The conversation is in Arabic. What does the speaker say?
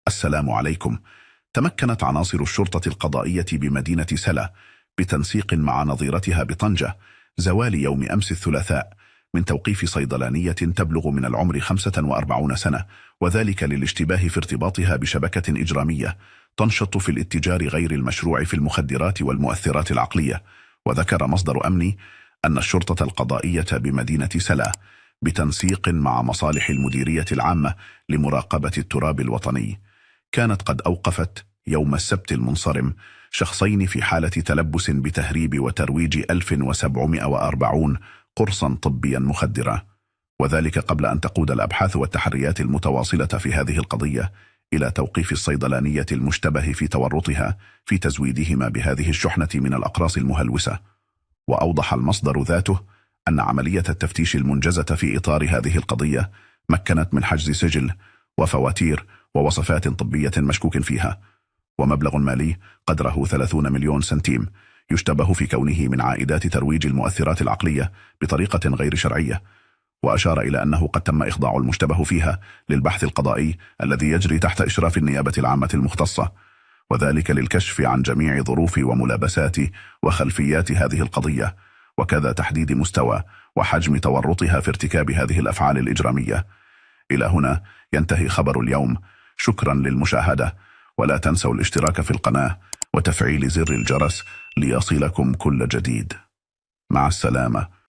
السلام عليكم. تمكنت عناصر الشرطة القضائية بمدينة سلا بتنسيق مع نظيرتها بطنجة زوال يوم أمس الثلاثاء من توقيف صيدلانية تبلغ من العمر 45 سنة، وذلك للاشتباه في ارتباطها بشبكة إجرامية تنشط في الاتجار غير المشروع في المخدرات والمؤثرات العقلية. وذكر مصدر أمني أن الشرطة القضائية بمدينة سلا بتنسيق مع مصالح المديرية العامة لمراقبة التراب الوطني كانت قد أوقفت يوم السبت المنصرم شخصين في حالة تلبس بتهريب وترويج 1740 قرصا طبيا مخدرة، وذلك قبل أن تقود الأبحاث والتحريات المتواصلة في هذه القضية إلى توقيف الصيدلانية المشتبه في تورطها في تزويدهما بهذه الشحنة من الأقراص المهلوسة. وأوضح المصدر ذاته أن عملية التفتيش المنجزة في إطار هذه القضية مكنت من حجز سجل وفواتير ووصفات طبية مشكوك فيها، ومبلغ مالي قدره 30 مليون سنتيم يشتبه في كونه من عائدات ترويج المؤثرات العقلية بطريقة غير شرعية. وأشار إلى أنه قد تم إخضاع المشتبه فيها للبحث القضائي الذي يجري تحت إشراف النيابة العامة المختصة، وذلك للكشف عن جميع ظروف وملابسات وخلفيات هذه القضية، وكذا تحديد مستوى وحجم تورطها في ارتكاب هذه الأفعال الإجرامية. إلى هنا ينتهي خبر اليوم. شكرا للمشاهدة، ولا تنسوا الاشتراك في القناة وتفعيل زر الجرس ليصلكم كل جديد. مع السلامة.